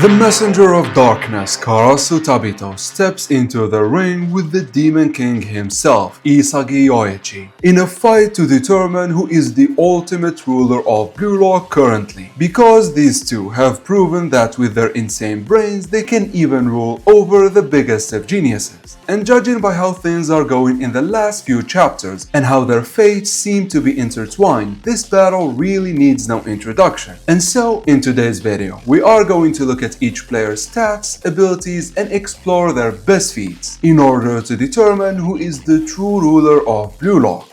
The Messenger of Darkness, Karasu Tabito, steps into the ring with the Demon King himself, Isagi Yoichi, in a fight to determine who is the ultimate ruler of Blue Lock currently, because these two have proven that with their insane brains they can even rule over the biggest of geniuses. And judging by how things are going in the last few chapters and how their fates seem to be intertwined, this battle really needs no introduction. And so, in today's video, we are going to look at each player's stats, abilities, and explore their best feats in order to determine who is the true ruler of Blue Lock.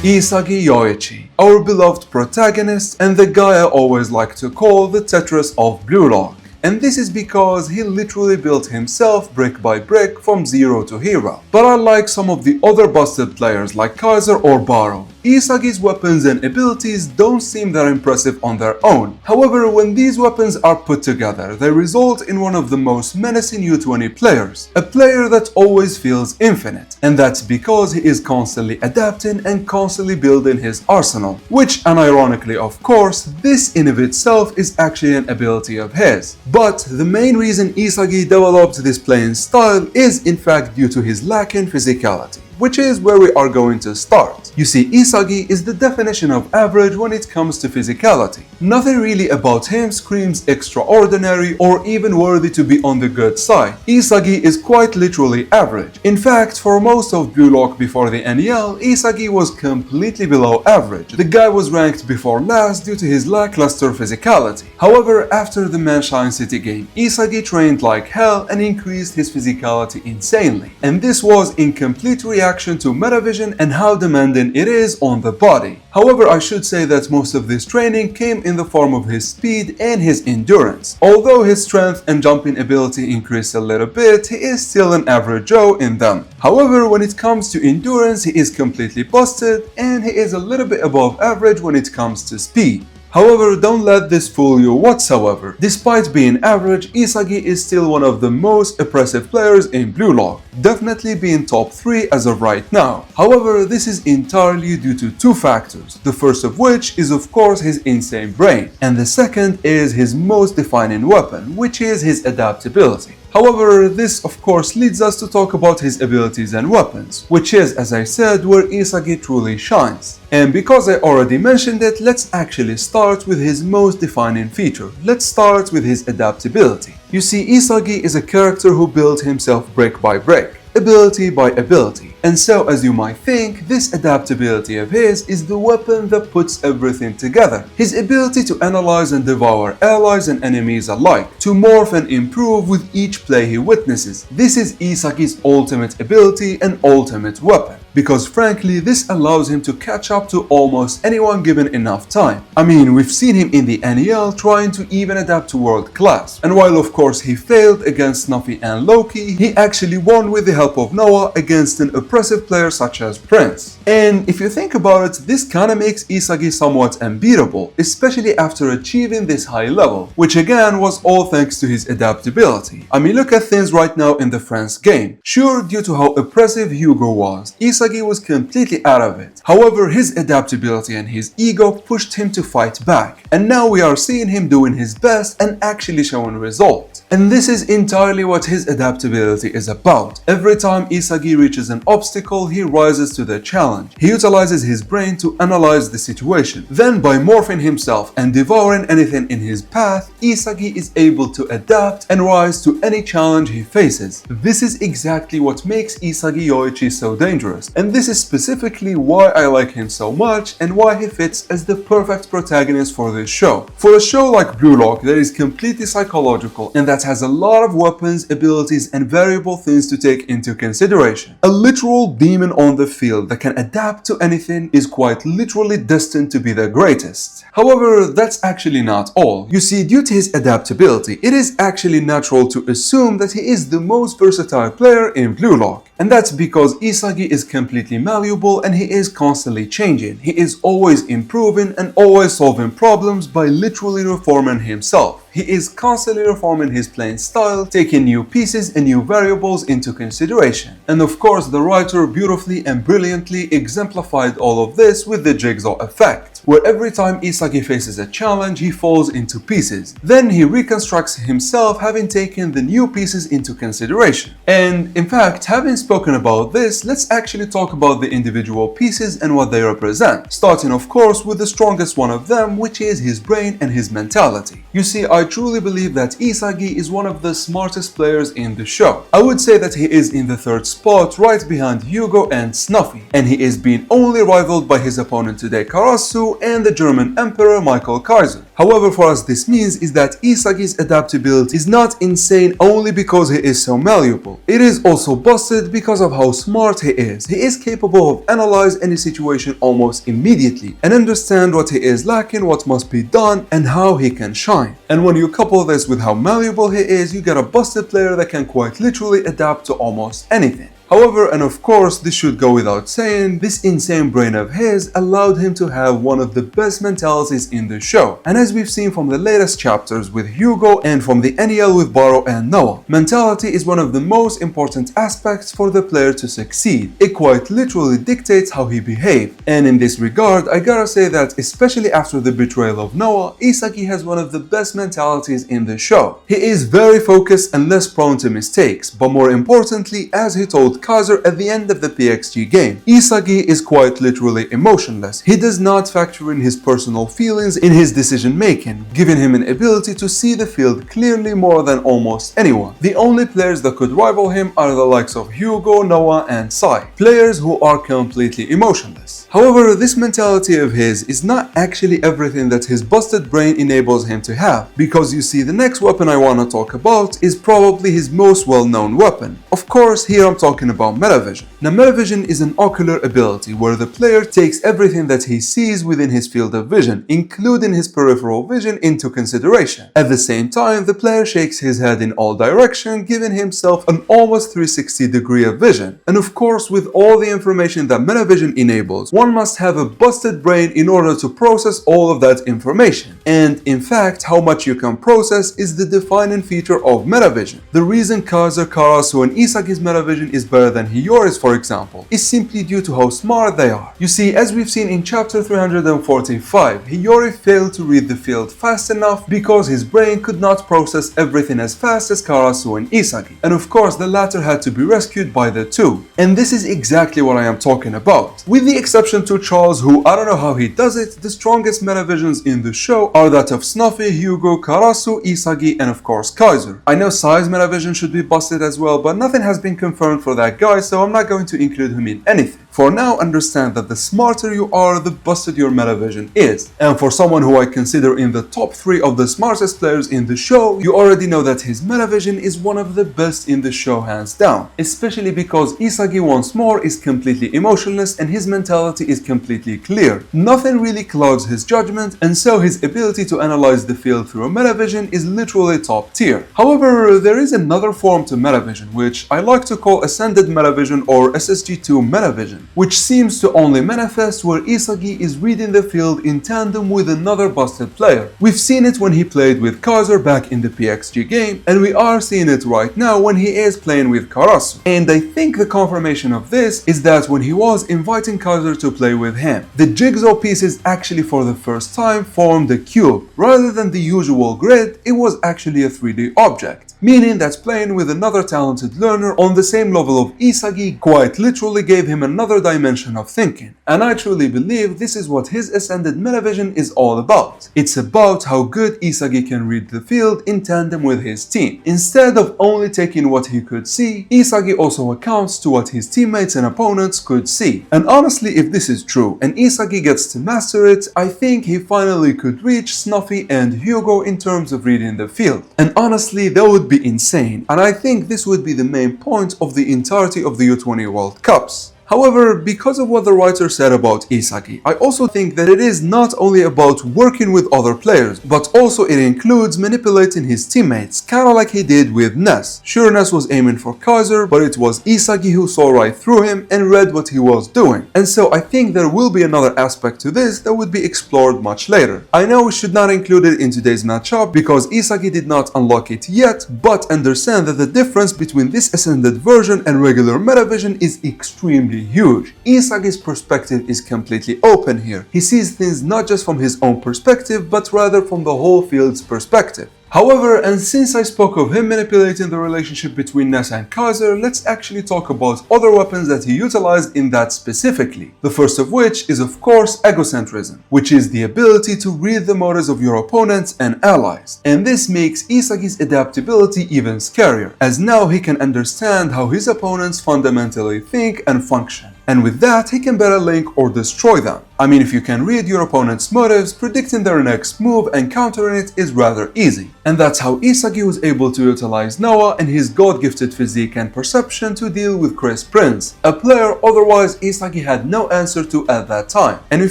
Isagi Yoichi, our beloved protagonist and the guy I always like to call the Tetris of Blue Lock. And this is because he literally built himself brick by brick from zero to hero. But unlike some of the other busted players like Kaiser or Baro, Isagi's weapons and abilities don't seem that impressive on their own. However, when these weapons are put together, they result in one of the most menacing U20 players, a player that always feels infinite, and that's because he is constantly adapting and constantly building his arsenal, which unironically of course, this in of itself is actually an ability of his. But the main reason Isagi developed this playing style is in fact due to his lacking physicality, which is where we are going to start. You see, Isagi is the definition of average when it comes to physicality. Nothing really about him screams extraordinary or even worthy to be on the good side. Isagi is quite literally average. In fact, for most of Blue Lock before the NEL, Isagi was completely below average. The guy was ranked before last due to his lackluster physicality. However, after the Manshine City game, Isagi trained like hell and increased his physicality insanely. And this was in complete reaction to Metavision and how demanding it is on the body. However, I should say that most of this training came in the form of his speed and his endurance. Although his strength and jumping ability increased a little bit, he is still an average Joe in them. However, when it comes to endurance, he is completely busted and he is a little bit above average when it comes to speed. However, don't let this fool you whatsoever. Despite being average, Isagi is still one of the most impressive players in Blue Lock, definitely being top 3 as of right now. However, this is entirely due to two factors, the first of which is of course his insane brain, and the second is his most defining weapon, which is his adaptability. However, this of course leads us to talk about his abilities and weapons, which is, as I said, where Isagi truly shines. And because I already mentioned it, let's actually start with his most defining feature. Let's start with his adaptability. You see, Isagi is a character who built himself brick by brick, ability by ability. And so, as you might think, this adaptability of his is the weapon that puts everything together. His ability to analyze and devour allies and enemies alike, to morph and improve with each play he witnesses. This is Isagi's ultimate ability and ultimate weapon, because frankly, this allows him to catch up to almost anyone given enough time. I mean, we've seen him in the NEL trying to even adapt to world class, and while of course he failed against Snuffy and Loki, he actually won with the help of Noah against an oppressive player such as Prince. And if you think about it, this kinda makes Isagi somewhat unbeatable, especially after achieving this high level, which again was all thanks to his adaptability. I mean, look at things right now in the France game. Sure, due to how oppressive Hugo was, Isagi was completely out of it. However, his adaptability and his ego pushed him to fight back, and now we are seeing him doing his best and actually showing results. And this is entirely what his adaptability is about. Every time Isagi reaches an obstacle, he rises to the challenge. He utilizes his brain to analyze the situation. Then by morphing himself and devouring anything in his path, Isagi is able to adapt and rise to any challenge he faces. This is exactly what makes Isagi Yoichi so dangerous. And this is specifically why I like him so much and why he fits as the perfect protagonist for this show. For a show like Blue Lock that is completely psychological and that has a lot of weapons, abilities, and variable things to take into consideration. A literal demon on the field that can adapt to anything is quite literally destined to be the greatest. However, that's actually not all. You see, due to his adaptability, it is actually natural to assume that he is the most versatile player in Blue Lock. And that's because Isagi is completely malleable and he is constantly changing. He is always improving and always solving problems by literally reforming himself. He is constantly reforming his playing style, taking new pieces and new variables into consideration. And of course, the writer beautifully and brilliantly exemplified all of this with the jigsaw effect. where every time Isagi faces a challenge, he falls into pieces. Then he reconstructs himself, having taken the new pieces into consideration. And in fact, having spoken about this, let's actually talk about the individual pieces and what they represent. Starting of course with the strongest one of them, which is his brain and his mentality. You see, I truly believe that Isagi is one of the smartest players in the show. I would say that he is in the third spot, right behind Hugo and Snuffy, and he is being only rivaled by his opponent today, Karasu, and the German Emperor Michael Kaiser. However, for us this means is that Isagi's adaptability is not insane only because he is so malleable. It is also busted because of how smart he is. He is capable of analyze any situation almost immediately and understand what he is lacking, what must be done, and how he can shine. And when you couple this with how malleable he is, you get a busted player that can quite literally adapt to almost anything. However, and of course this should go without saying, this insane brain of his allowed him to have one of the best mentalities in the show. And as we've seen from the latest chapters with Hugo and from the NEL with Baro and Noah, mentality is one of the most important aspects for the player to succeed. It quite literally dictates how he behaves. And in this regard, I gotta say that especially after the betrayal of Noah, Isagi has one of the best mentalities in the show. He is very focused and less prone to mistakes, but more importantly, as he told Kaiser at the end of the PXG game, Isagi is quite literally emotionless. He does not factor in his personal feelings in his decision making, giving him an ability to see the field clearly more than almost anyone. The only players that could rival him are the likes of Hugo, Noah, and Sai, players who are completely emotionless. However, this mentality of his is not actually everything that his busted brain enables him to have, because you see, the next weapon I want to talk about is probably his most well-known weapon. Of course, here I'm talking about metavision. Now, metavision is an ocular ability where the player takes everything that he sees within his field of vision, including his peripheral vision, into consideration. At the same time, the player shakes his head in all directions, giving himself an almost 360 degree of vision. And of course, with all the information that metavision enables, one must have a busted brain in order to process all of that information. And in fact, how much you can process is the defining feature of metavision. The reason Kaiser, Karasu, and Isagi's metavision is better than Hiyori's, for example, is simply due to how smart they are. You see, as we've seen in chapter 345, Hiyori failed to read the field fast enough because his brain could not process everything as fast as Karasu and Isagi. And of course, the latter had to be rescued by the two. And this is exactly what I am talking about. With the exception to Charles, who I don't know how he does it, the strongest metavisions in the show are that of Snuffy, Hugo, Karasu, Isagi, and of course Kaiser. I know Sai's metavision should be busted as well, but nothing has been confirmed for that guy, so I'm not going to include him in anything. For now, understand that the smarter you are, the busted your metavision is. And for someone who I consider in the top 3 of the smartest players in the show, you already know that his metavision is one of the best in the show hands down. Especially because Isagi once more is completely emotionless and his mentality is completely clear. Nothing really clouds his judgment, and so his ability to analyze the field through metavision is literally top tier. However, there is another form to metavision, which I like to call Ascended Metavision or SSG2 Metavision, which seems to only manifest where Isagi is reading the field in tandem with another busted player. We've seen it when he played with Kaiser back in the PXG game, and we are seeing it right now when he is playing with Karasu. And I think the confirmation of this is that when he was inviting Kaiser to play with him, the jigsaw pieces actually for the first time formed a cube. Rather than the usual grid, it was actually a 3D object, meaning that playing with another talented learner on the same level of Isagi quite literally gave him another dimension of thinking. And I truly believe this is what his Ascended Metavision is all about. It's about how good Isagi can read the field in tandem with his team. Instead of only taking what he could see, Isagi also accounts to what his teammates and opponents could see. And honestly, if this is true and Isagi gets to master it, I think he finally could reach Snuffy and Hugo in terms of reading the field. And honestly, that would be insane, and I think this would be the main point of the entirety of the U20 World Cups. However, because of what the writer said about Isagi, I also think that it is not only about working with other players, but also it includes manipulating his teammates, kinda like he did with Ness. Sure, Ness was aiming for Kaiser, but it was Isagi who saw right through him and read what he was doing. And so I think there will be another aspect to this that would be explored much later. I know we should not include it in today's matchup because Isagi did not unlock it yet, but understand that the difference between this Ascended version and regular Metavision is extremely extremely huge. Isagi's perspective is completely open here. He sees things not just from his own perspective, but rather from the whole field's perspective. However, and since I spoke of him manipulating the relationship between Nessa and Kaiser, let's actually talk about other weapons that he utilized in that specifically. The first of which is of course egocentrism, which is the ability to read the motives of your opponents and allies. And this makes Isagi's adaptability even scarier, as now he can understand how his opponents fundamentally think and function. And with that, he can better link or destroy them. I mean, if you can read your opponent's motives, predicting their next move and countering it is rather easy. And that's how Isagi was able to utilize Noah and his god-gifted physique and perception to deal with Chris Prince, a player otherwise Isagi had no answer to at that time. And in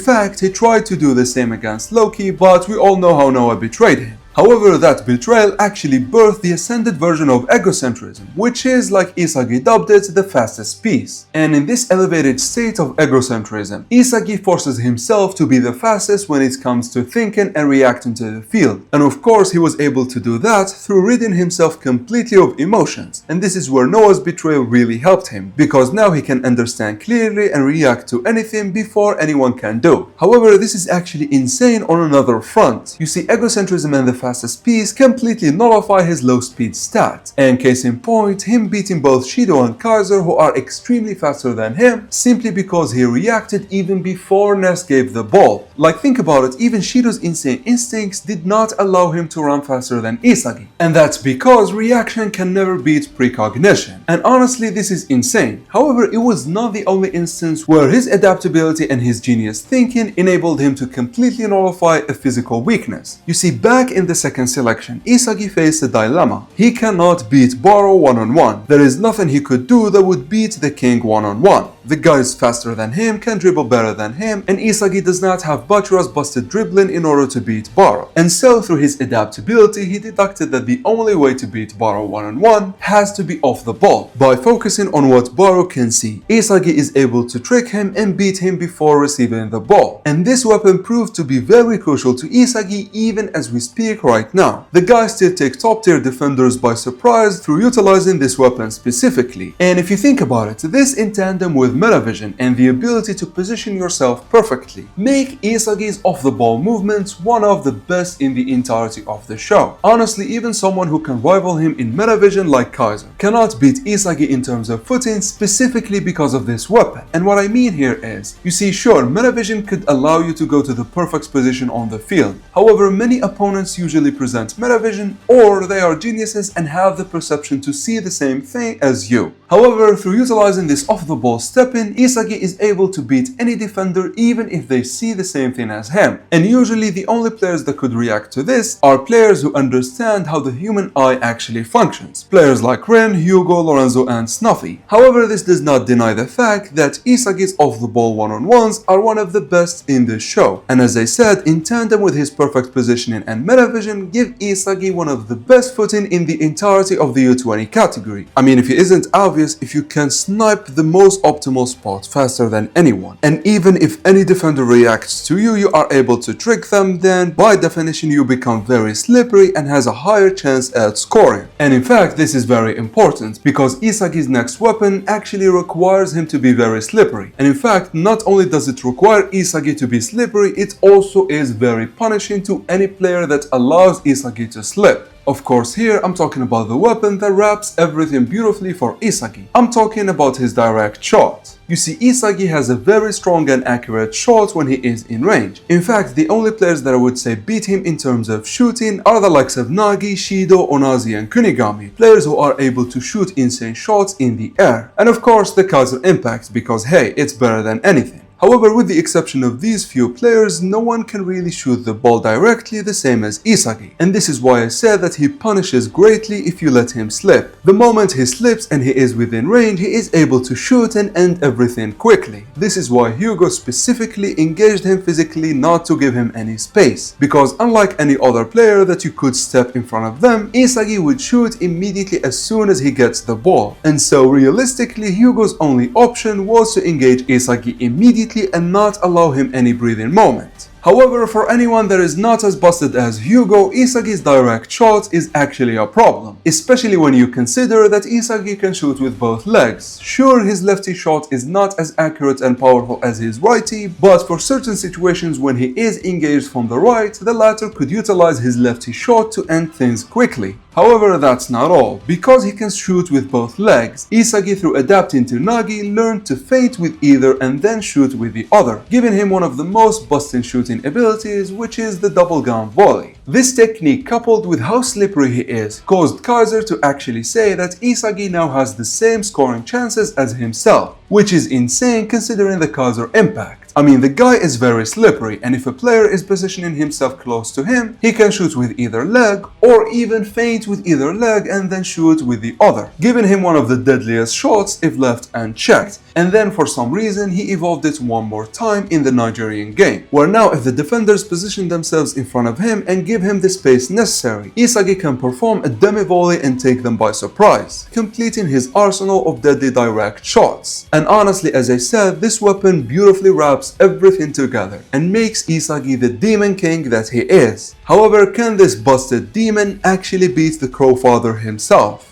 fact, he tried to do the same against Loki, but we all know how Noah betrayed him. However, that betrayal actually birthed the ascended version of egocentrism, which is, like Isagi dubbed it, the fastest piece. And in this elevated state of egocentrism, Isagi forces himself to be the fastest when it comes to thinking and reacting to the field. And of course, he was able to do that through ridding himself completely of emotions. And this is where Noah's betrayal really helped him, because now he can understand clearly and react to anything before anyone can do. However, this is actually insane on another front. You see, egocentrism and the fastest piece completely nullify his low speed stat, and case in point, him beating both Shido and Kaiser, who are extremely faster than him, simply because he reacted even before Ness gave the ball. Like, think about it, even Shido's insane instincts did not allow him to run faster than Isagi, and that's because reaction can never beat precognition. And honestly, this is insane. However, it was not the only instance where his adaptability and his genius thinking enabled him to completely nullify a physical weakness. You see, back in the second selection, Isagi faced a dilemma. He cannot beat Baro one-on-one. There is nothing he could do that would beat the king one-on-one. The guy is faster than him, can dribble better than him, and Isagi does not have Bachira's busted dribbling in order to beat Baro. And so through his adaptability, he deducted that the only way to beat Baro one-on-one has to be off the ball. By focusing on what Baro can see, Isagi is able to trick him and beat him before receiving the ball. And this weapon proved to be very crucial to Isagi even as we speak right now. The guy still takes top tier defenders by surprise through utilizing this weapon specifically. And if you think about it, this in tandem with metavision and the ability to position yourself perfectly make Isagi's off the ball movements one of the best in the entirety of the show. Honestly, even someone who can rival him in metavision like Kaiser cannot beat Isagi in terms of footing specifically because of this weapon. And what I mean here is, you see, sure, metavision could allow you to go to the perfect position on the field. However, many opponents usually present metavision, or they are geniuses and have the perception to see the same thing as you. However, through utilizing this off-the-ball step-in, Isagi is able to beat any defender even if they see the same thing as him. And usually the only players that could react to this are players who understand how the human eye actually functions. Players like Ren, Hugo, Lorenzo, and Snuffy. However, this does not deny the fact that Isagi's off-the-ball one-on-ones are one of the best in this show. And as I said, in tandem with his perfect positioning and metavision, give Isagi one of the best footing in the entirety of the U20 category. I mean, if it isn't obvious, if you can snipe the most optimal spot faster than anyone, and even if any defender reacts to you, you are able to trick them, then by definition you become very slippery and has a higher chance at scoring. And in fact, this is very important because Isagi's next weapon actually requires him to be very slippery. And in fact, not only does it require Isagi to be slippery, it also is very punishing to any player that allows Isagi to slip. Of course, here I'm talking about the weapon that wraps everything beautifully for Isagi. I'm talking about his direct shot. You see, Isagi has a very strong and accurate shot when he is in range. In fact, the only players that I would say beat him in terms of shooting are the likes of Nagi, Shido, Onazi, and Kunigami, players who are able to shoot insane shots in the air. And of course, the Kaiser Impact, because hey, it's better than anything. However, with the exception of these few players, no one can really shoot the ball directly the same as Isagi. And this is why I said that he punishes greatly if you let him slip. The moment he slips and he is within range, he is able to shoot and end everything quickly. This is why Hugo specifically engaged him physically not to give him any space. Because unlike any other player that you could step in front of them, Isagi would shoot immediately as soon as he gets the ball. And so realistically, Hugo's only option was to engage Isagi immediately and not allow him any breathing moment. However, for anyone that is not as busted as Hyugo, Isagi's direct shot is actually a problem, especially when you consider that Isagi can shoot with both legs. Sure, his lefty shot is not as accurate and powerful as his righty, but for certain situations when he is engaged from the right, the latter could utilize his lefty shot to end things quickly. However, that's not all. Because he can shoot with both legs, Isagi, through adapting to Nagi, learned to feint with either and then shoot with the other, giving him one of the most busting shooting abilities, which is the double gun volley. This technique, coupled with how slippery he is, caused Kaiser to actually say that Isagi now has the same scoring chances as himself, which is insane considering the Kaiser impact. I mean, the guy is very slippery, and if a player is positioning himself close to him, he can shoot with either leg or even feint with either leg and then shoot with the other, giving him one of the deadliest shots if left unchecked. And then for some reason he evolved it one more time in the Nigerian game, where now if the defenders position themselves in front of him and give him the space necessary, Isagi can perform a demi volley and take them by surprise, completing his arsenal of deadly direct shots. And honestly, as I said, this weapon beautifully wraps everything together and makes Isagi the demon king that he is. However, can this busted demon actually beat the Crowfather himself?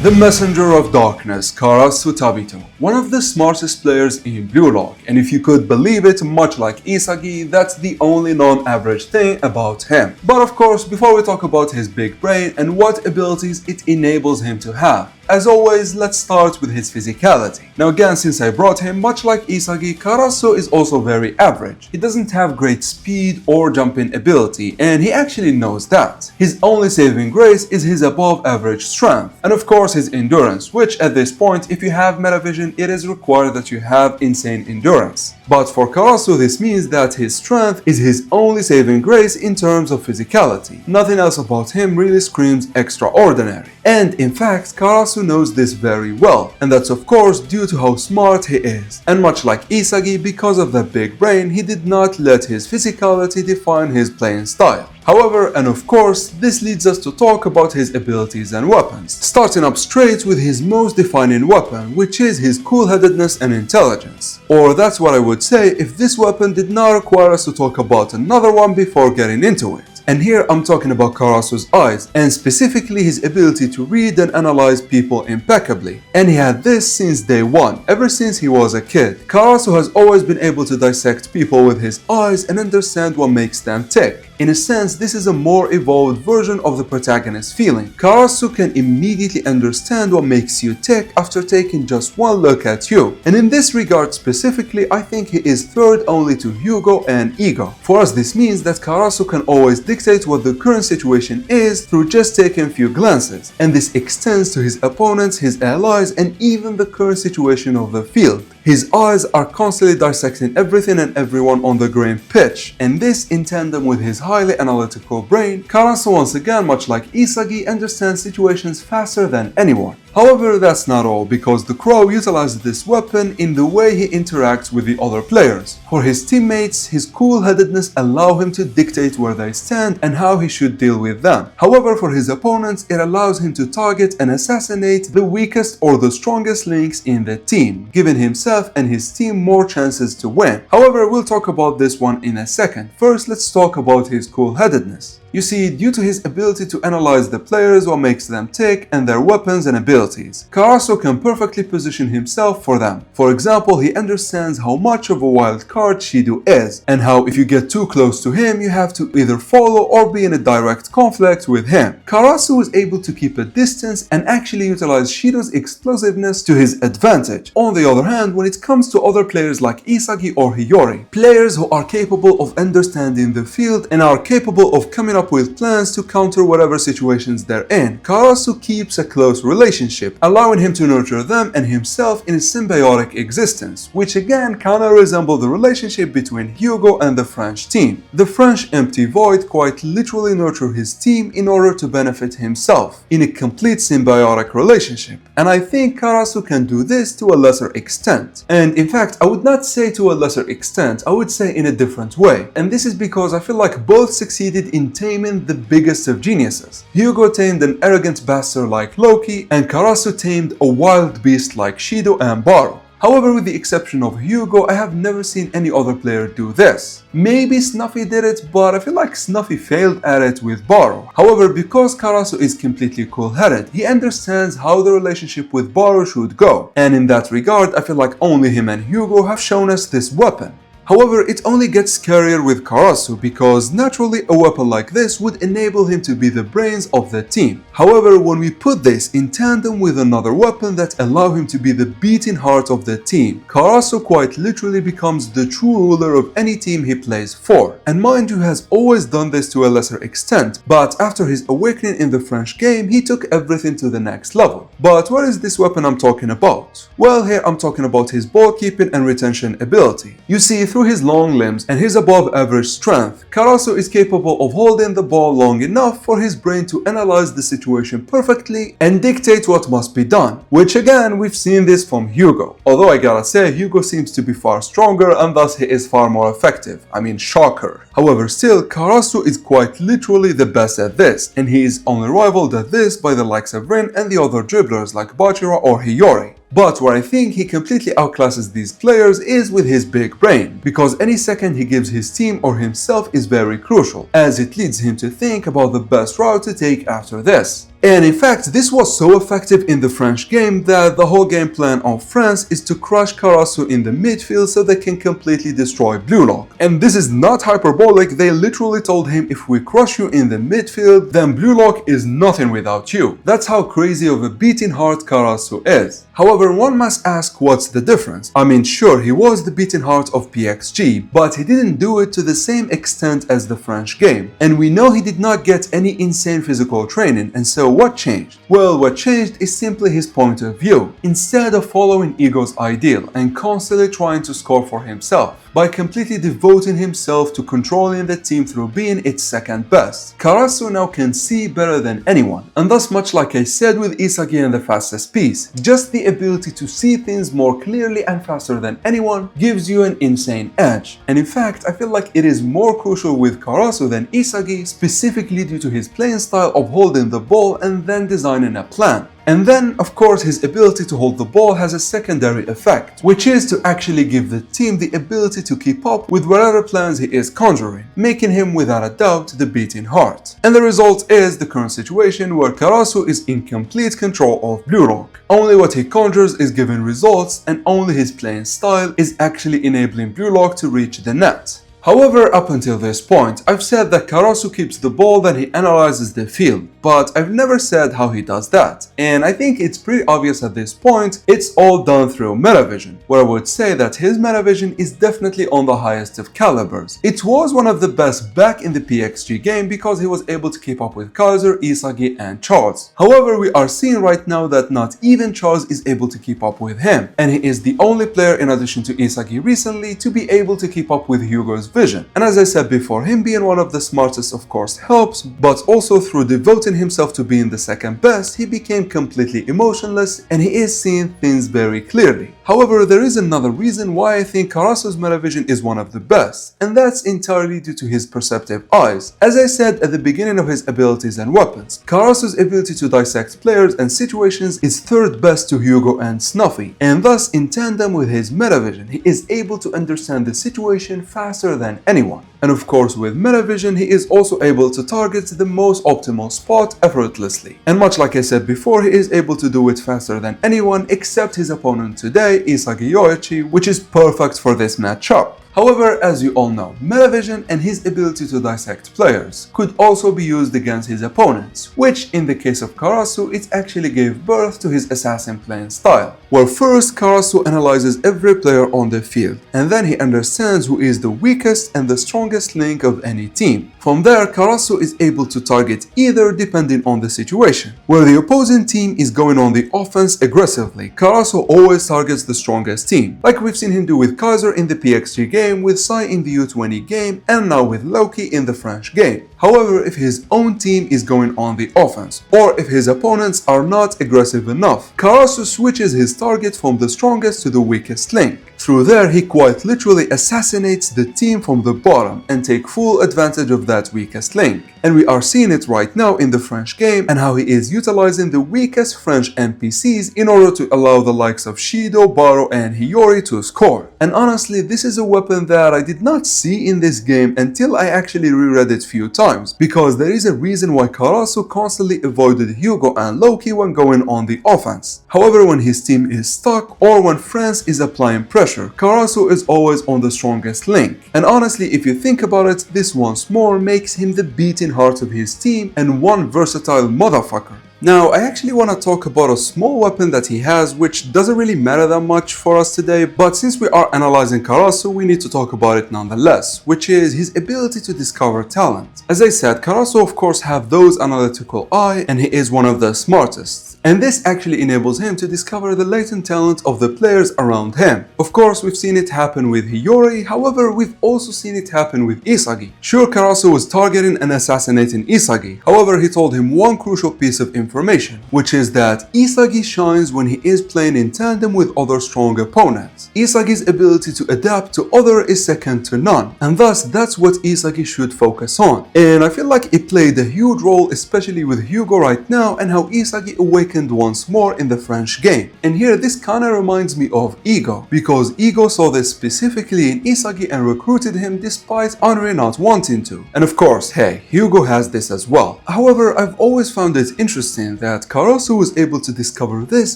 The Messenger of Darkness, Karasu Tabito, one of the smartest players in Blue Lock, and if you could believe it, much like Isagi, that's the only non-average thing about him. But of course, before we talk about his big brain and what abilities it enables him to have, as always, let's start with his physicality. Now again, since I brought him, much like Isagi, Karasu is also very average. He doesn't have great speed or jumping ability, and he actually knows that. His only saving grace is his above average strength, and of course his endurance, which at this point, if you have Metavision, it is required that you have insane endurance. But for Karasu, this means that his strength is his only saving grace in terms of physicality. Nothing else about him really screams extraordinary. And in fact, Karasu knows this very well, and that's of course due to how smart he is. And much like Isagi, because of that big brain, he did not let his physicality define his playing style. However, and of course, this leads us to talk about his abilities and weapons, starting up straight with his most defining weapon, which is his cool-headedness and intelligence. Or that's what I would say if this weapon did not require us to talk about another one before getting into it. And here I'm talking about Karasu's eyes, and specifically his ability to read and analyze people impeccably. And he had this since day one, ever since he was a kid. Karasu has always been able to dissect people with his eyes and understand what makes them tick. In a sense, this is a more evolved version of the protagonist feeling. Karasu can immediately understand what makes you tick after taking just one look at you. And in this regard specifically, I think he is third only to Hyugo and Ego. For us, this means that Karasu can always dictate what the current situation is through just taking a few glances. And this extends to his opponents, his allies, and even the current situation of the field. His eyes are constantly dissecting everything and everyone on the green pitch, and this in tandem with his highly analytical brain, Karasu once again, much like Isagi, understands situations faster than anyone. However, that's not all, because the Crow utilizes this weapon in the way he interacts with the other players. For his teammates, his cool-headedness allows him to dictate where they stand and how he should deal with them. However, for his opponents, it allows him to target and assassinate the weakest or the strongest links in the team, giving himself and his team more chances to win. However, we'll talk about this one in a second. First, let's talk about his cool-headedness. You see, due to his ability to analyze the players, what makes them tick, and their weapons and abilities, Karasu can perfectly position himself for them. For example, he understands how much of a wild card Shido is, and how if you get too close to him, you have to either follow or be in a direct conflict with him. Karasu is able to keep a distance and actually utilize Shido's explosiveness to his advantage. On the other hand, when it comes to other players like Isagi or Hiyori, players who are capable of understanding the field and are capable of coming up with plans to counter whatever situations they're in, Karasu keeps a close relationship, allowing him to nurture them and himself in a symbiotic existence, which again kinda resemble the relationship between Hyugo and the French team. The French Empty Void quite literally nurture his team in order to benefit himself, in a complete symbiotic relationship. And I think Karasu can do this to a lesser extent. And in fact, I would not say to a lesser extent, I would say in a different way. And this is because I feel like both succeeded in taming the biggest of geniuses. Hyugo tamed an arrogant bastard like Loki, and Karasu tamed a wild beast like Shido and Baro. However, with the exception of Hugo, I have never seen any other player do this. Maybe Snuffy did it, but I feel like Snuffy failed at it with Baro. However, because Karasu is completely cool-headed, he understands how the relationship with Baro should go, and in that regard, I feel like only him and Hugo have shown us this weapon. However, it only gets scarier with Karasu because naturally a weapon like this would enable him to be the brains of the team. However, when we put this in tandem with another weapon that allow him to be the beating heart of the team, Karasu quite literally becomes the true ruler of any team he plays for. And mind you, has always done this to a lesser extent, but after his awakening in the French game, he took everything to the next level. But what is this weapon I'm talking about? Well, here I'm talking about his ball keeping and retention ability. You see, through his long limbs and his above average strength, Karasu is capable of holding the ball long enough for his brain to analyze the situation perfectly and dictate what must be done, which again we've seen this from Hugo. Although I gotta say, Hugo seems to be far stronger and thus he is far more effective. I mean, shocker. However, still, Karasu is quite literally the best at this, and he is only rivaled at this by the likes of Rin and the other dribblers like Bachira or Hiyori. But where I think he completely outclasses these players is with his big brain, because any second he gives his team or himself is very crucial, as it leads him to think about the best route to take after this. And in fact, this was so effective in the French game that the whole game plan of France is to crush Karasu in the midfield so they can completely destroy Blue Lock. And this is not hyperbolic, they literally told him, if we crush you in the midfield, then Blue Lock is nothing without you. That's how crazy of a beating heart Karasu is. However, one must ask, what's the difference? I mean, sure, he was the beating heart of PXG, but he didn't do it to the same extent as the French game. And we know he did not get any insane physical training, and so what changed? Well, what changed is simply his point of view. Instead of following ego's ideal and constantly trying to score for himself, by completely devoting himself to controlling the team through being its second best, Karasu now can see better than anyone. And thus, much like I said with Isagi and the fastest piece, just the ability to see things more clearly and faster than anyone gives you an insane edge. And in fact, I feel like it is more crucial with Karasu than Isagi, specifically due to his playing style of holding the ball and then designing a plan. And then, of course, his ability to hold the ball has a secondary effect, which is to actually give the team the ability to keep up with whatever plans he is conjuring, making him without a doubt the beating heart. And the result is the current situation where Karasu is in complete control of Blue Lock. Only what he conjures is giving results, and only his playing style is actually enabling Blue Lock to reach the net. However, up until this point, I've said that Karasu keeps the ball, then he analyzes the field, but I've never said how he does that. And I think it's pretty obvious at this point, it's all done through metavision, where I would say that his metavision is definitely on the highest of calibers. It was one of the best back in the PXG game because he was able to keep up with Kaiser, Isagi and Charles. However, we are seeing right now that not even Charles is able to keep up with him, and he is the only player in addition to Isagi recently to be able to keep up with Hugo's vision. And as I said before, him being one of the smartest of course helps, but also through devoting himself to being the second best, he became completely emotionless and he is seeing things very clearly. However, there is another reason why I think Karasu's metavision is one of the best, and that's entirely due to his perceptive eyes. As I said at the beginning of his abilities and weapons, Karasu's ability to dissect players and situations is third best to Hugo and Snuffy, and thus in tandem with his metavision, he is able to understand the situation faster than anyone. And of course, with metavision, he is also able to target the most optimal spot effortlessly. And much like I said before, he is able to do it faster than anyone except his opponent today, Isagi Yoichi, which is perfect for this matchup. However, as you all know, metavision and his ability to dissect players could also be used against his opponents, which in the case of Karasu, it actually gave birth to his assassin playing style, where first Karasu analyzes every player on the field, and then he understands who is the weakest and the strongest link of any team. From there, Karasu is able to target either depending on the situation. Where the opposing team is going on the offense aggressively, Karasu always targets the strongest team, like we've seen him do with Kaiser in the PXG game game, with Sai in the U20 game, and now with Loki in the French game. However, if his own team is going on the offense, or if his opponents are not aggressive enough, Karasu switches his target from the strongest to the weakest link. Through there, he quite literally assassinates the team from the bottom and take full advantage of that weakest link. And we are seeing it right now in the French game and how he is utilizing the weakest French NPCs in order to allow the likes of Shido, Baro, and Hiyori to score. And honestly, this is a weapon that I did not see in this game until I actually reread it few times, because there is a reason why Karasu constantly avoided Hugo and Loki when going on the offense. However, when his team is stuck or when France is applying pressure, Karasu is always on the strongest link. And honestly, if you think about it, this once more makes him the beating heart of his team and one versatile motherfucker. Now, I actually want to talk about a small weapon that he has, which doesn't really matter that much for us today, but since we are analyzing Karasu, we need to talk about it nonetheless, which is his ability to discover talent. As I said, Karasu of course have those analytical eye, and he is one of the smartest. And this actually enables him to discover the latent talent of the players around him. Of course, we've seen it happen with Hiyori, however, we've also seen it happen with Isagi. Sure, Karasu was targeting and assassinating Isagi, however, he told him one crucial piece of information, which is that Isagi shines when he is playing in tandem with other strong opponents. Isagi's ability to adapt to other is second to none, and thus that's what Isagi should focus on. And I feel like it played a huge role, especially with Hugo right now, and how Isagi awakened once more in the French game. And here this kinda reminds me of Ego, because Ego saw this specifically in Isagi and recruited him despite Henri not wanting to. And of course, hey, Hugo has this as well. However, I've always found it interesting that Karasu was able to discover this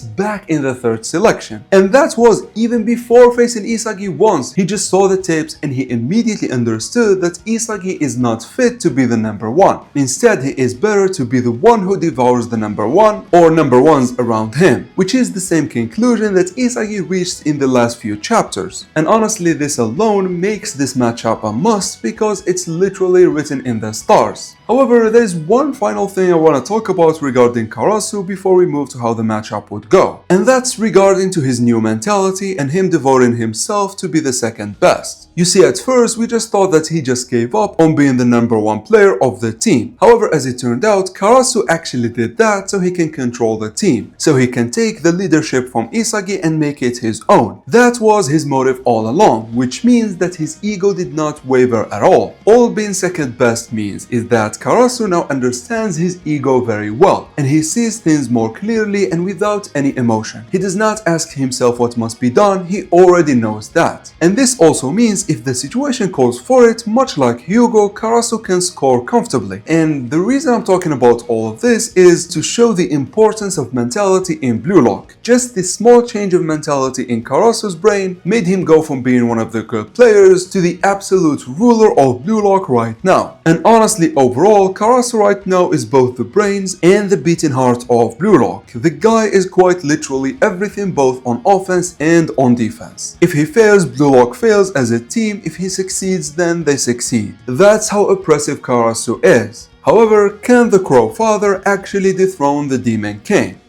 back in the third selection. And that was even before facing Isagi once. He just saw the tapes and he immediately understood that Isagi is not fit to be the number one. Instead, he is better to be the one who devours the number one or number ones around him, which is the same conclusion that Isagi reached in the last few chapters. And honestly, this alone makes this matchup a must because it's literally written in the stars. However, there's one final thing I want to talk about regarding Karasu before we move to how the matchup would go. And that's regarding to his new mentality and him devoting himself to be the second best. You see, at first we just thought that he just gave up on being the number one player of the team. However, as it turned out, Karasu actually did that so he can control the team, so he can take the leadership from Isagi and make it his own. That was his motive all along, which means that his ego did not waver at all. All being second best means is that Karasu now understands his ego very well, and he sees things more clearly and without any emotion. He does not ask himself what must be done, he already knows that. And this also means if the situation calls for it, much like Hugo, Karasu can score comfortably. And the reason I'm talking about all of this is to show the importance of mentality in Blue Lock. Just this small change of mentality in Karasu's brain made him go from being one of the good players to the absolute ruler of Blue Lock right now. And honestly, overall, Karasu right now is both the brains and the beating heart of Blue Lock. The guy is quite literally everything both on offense and on defense. If he fails, Blue Lock fails as a team. If he succeeds, then they succeed. That's how oppressive Karasu is. However, can the Crow Father actually dethrone the Demon King?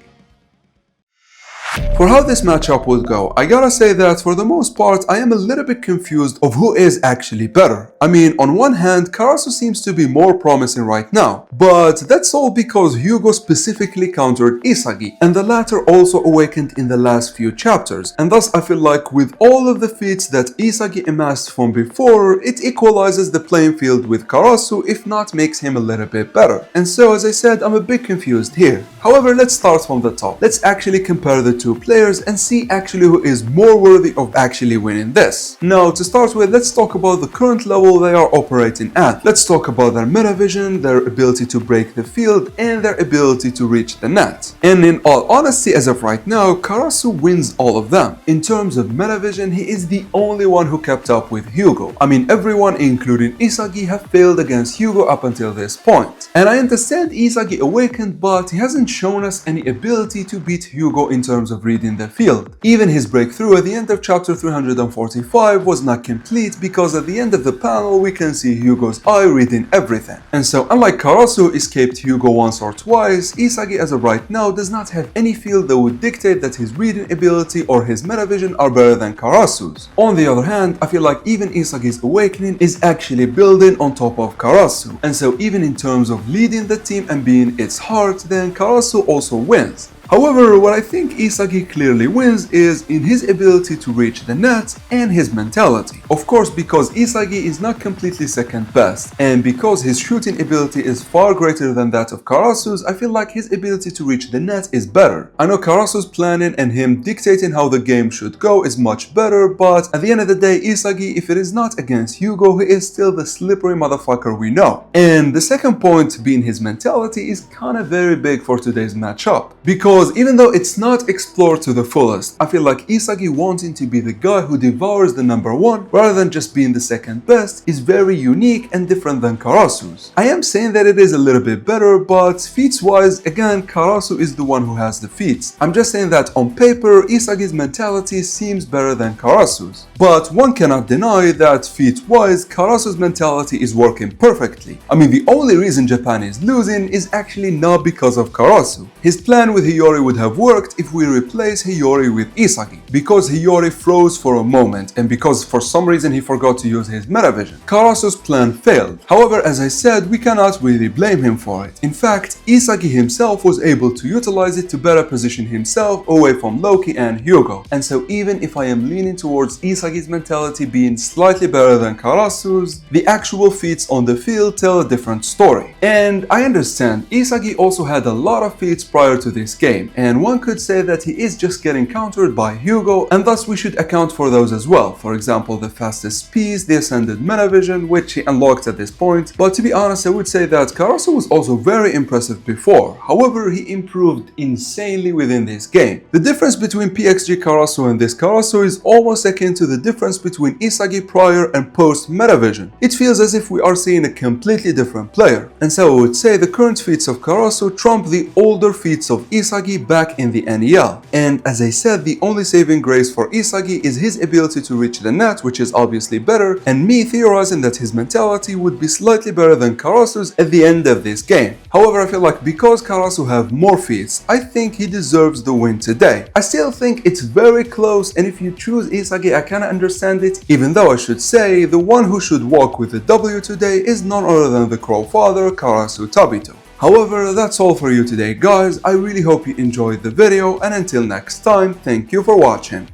For how this matchup would go, I gotta say that for the most part I am a little bit confused of who is actually better. I mean, on one hand, Karasu seems to be more promising right now, but that's all because Hugo specifically countered Isagi, and the latter also awakened in the last few chapters, and thus I feel like with all of the feats that Isagi amassed from before, it equalizes the playing field with Karasu, if not makes him a little bit better. And so, as I said, I'm a bit confused here. However, let's start from the top. Let's actually compare the two players and see actually who is more worthy of actually winning this. Now, to start with, let's talk about the current level they are operating at. Let's talk about their meta vision, their ability to break the field, and their ability to reach the net. And in all honesty, as of right now, Karasu wins all of them. In terms of meta vision, he is the only one who kept up with Hugo. I mean, everyone, including Isagi, have failed against Hugo up until this point. And I understand Isagi awakened, but he hasn't shown us any ability to beat Hugo in terms of reading the field. Even his breakthrough at the end of chapter 345 was not complete because at the end of the panel we can see Hyugo's eye reading everything. And so unlike Karasu escaped Hyugo once or twice, Isagi as of right now does not have any field that would dictate that his reading ability or his metavision are better than Karasu's. On the other hand, I feel like even Isagi's awakening is actually building on top of Karasu. And so even in terms of leading the team and being its heart, then Karasu also wins. However, what I think Isagi clearly wins is in his ability to reach the net and his mentality. Of course, because Isagi is not completely second best, and because his shooting ability is far greater than that of Karasu's, I feel like his ability to reach the net is better. I know Karasu's planning and him dictating how the game should go is much better, but at the end of the day, Isagi, if it is not against Hyugo, he is still the slippery motherfucker we know. And the second point being his mentality is kinda very big for today's matchup, because even though it's not explored to the fullest, I feel like Isagi wanting to be the guy who devours the number one rather than just being the second best is very unique and different than Karasu's. I am saying that it is a little bit better, but feats wise, again, Karasu is the one who has the feats. I'm just saying that on paper, Isagi's mentality seems better than Karasu's. But one cannot deny that feat wise, Karasu's mentality is working perfectly. I mean, the only reason Japan is losing is actually not because of Karasu. His plan with Hiyori would have worked if we replace Hiyori with Isagi, because Hiyori froze for a moment and because for some reason he forgot to use his metavision. Karasu's plan failed. However, as I said, we cannot really blame him for it. In fact, Isagi himself was able to utilize it to better position himself away from Loki and Hyugo. And so even if I am leaning towards Isagi's mentality being slightly better than Karasu's, the actual feats on the field tell a different story. And I understand, Isagi also had a lot of feats prior to this game, and one could say that he is just getting countered by Hyugo, and thus we should account for those as well. For example, the fastest speed, the ascended metavision, which he unlocked at this point. But to be honest, I would say that Karasu was also very impressive before. However, he improved insanely within this game. The difference between PXG Karasu and this Karasu is almost akin to the difference between Isagi prior and post metavision. It feels as if we are seeing a completely different player. And so I would say the current feats of Karasu trump the older feats of Isagi back in the NEL. And as I said, the only saving grace for Isagi is his ability to reach the net, which is obviously better, and me theorizing that his mentality would be slightly better than Karasu's at the end of this game. However, I feel like because Karasu have more feats, I think he deserves the win today. I still think it's very close, and if you choose Isagi, I kinda understand it, even though I should say the one who should walk with the W today is none other than the Crow Father, Karasu Tabito. However, that's all for you today, guys. I really hope you enjoyed the video, and until next time, thank you for watching.